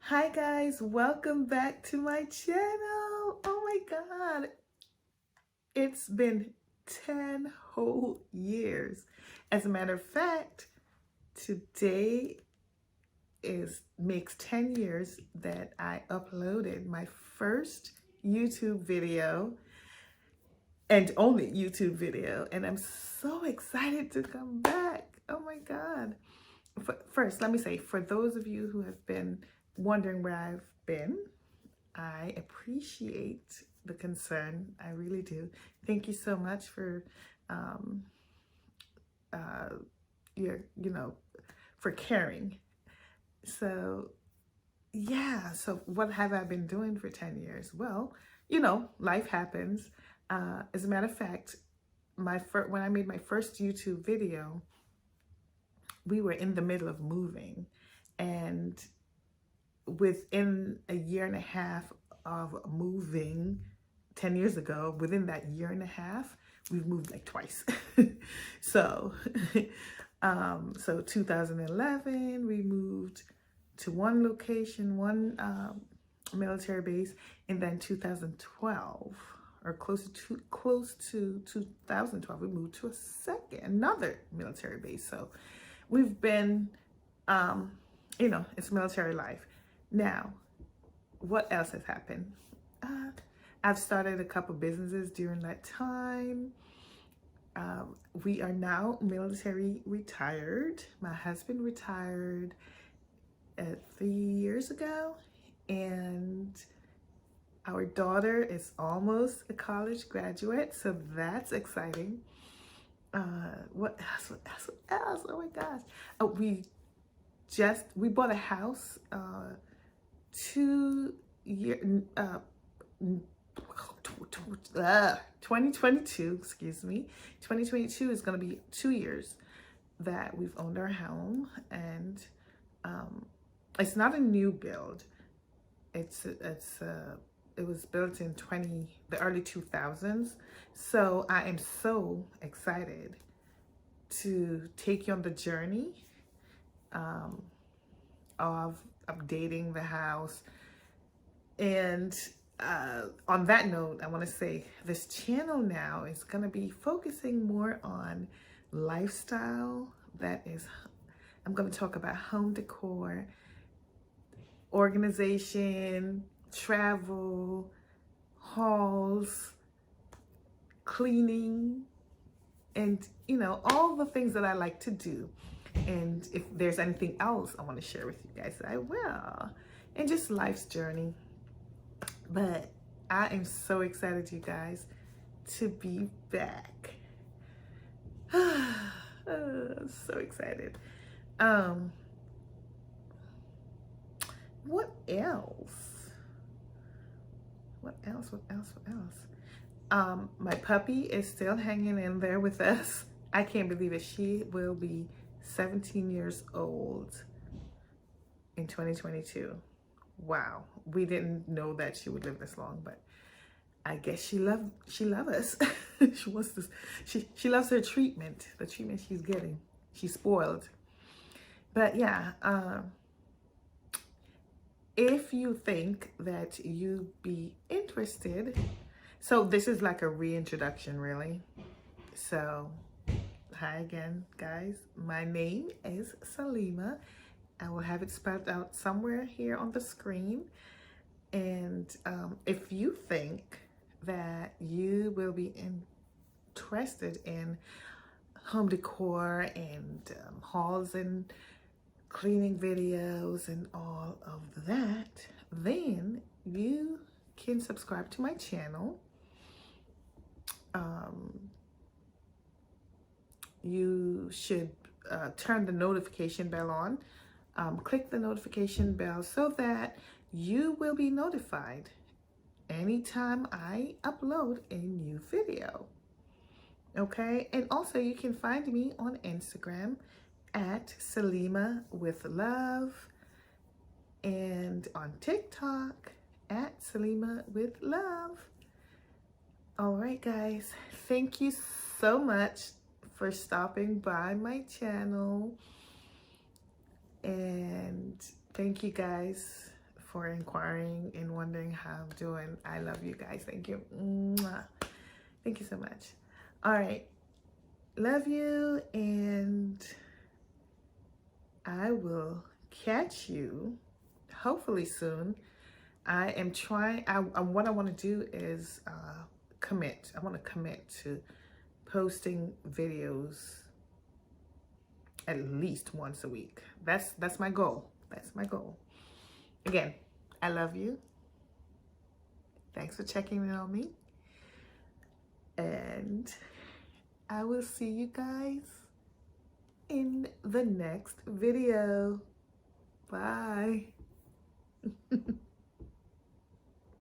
Hi guys, welcome back to my channel. Oh my god, it's been 10 whole years. As a matter of fact, today makes 10 years that I uploaded my first YouTube video and only YouTube video, and I'm so excited to come back. Oh my god. First, let me say, for those of you who have been wondering where I've been, I appreciate the concern. I really do. Thank you so much for um, for caring. So yeah, so what have I been doing for 10 years? Well, life happens. As a matter of fact, when I made my first YouTube video, we were in the middle of moving, and within a year and a half of moving 10 years ago, within that year and a half, we've moved like twice. so, so 2011, we moved to one location, one military base, and then 2012, or close to 2012, we moved to another military base. So we've been, it's military life. Now, what else has happened? I've started a couple businesses during that time. We are now military retired. My husband retired 3 years ago, and our daughter is almost a college graduate, so that's exciting. What else? Oh my gosh. We bought a house 2022, excuse me. 2022 is going to be 2 years that we've owned our home, and it's not a new build. It was built in the early 2000s. So I am so excited to take you on the journey of updating the house. And on that note, I want to say this channel now is going to be focusing more on lifestyle. I'm going to talk about home decor, organization, travel, hauls, cleaning, and all the things that I like to do. And if there's anything else I want to share with you guys, I will. And just life's journey. But I am so excited, you guys, to be back. So excited. What else? What else? My puppy is still hanging in there with us. I can't believe it. She will be 17 years old in 2022. Wow. We didn't know that she would live this long, but I guess she loves us. She wants this. She loves her treatment, the treatment she's getting. She's spoiled. But yeah, if you think that you'd be interested, so this is like a reintroduction, really. So hi again, guys. My name is Seleema. I will have it spelled out somewhere here on the screen. And if you think that you will be interested in home decor and hauls and cleaning videos and all of that, then you can subscribe to my channel. You should turn the notification bell on. Click the notification bell so that you will be notified anytime I upload a new video. Okay, and also you can find me on Instagram at Seleema With Love, and on TikTok at Seleema With Love. All right, guys, thank you so much for stopping by my channel, and thank you guys for inquiring and wondering how I'm doing. I love you guys. Thank you. Mwah. Thank you so much. All right. Love you, and I will catch you hopefully soon. I am trying, what I want to do is commit. I want to commit to posting videos at least once a week. That's my goal. That's my goal. Again, I love you. Thanks for checking in on me. And I will see you guys in the next video. Bye.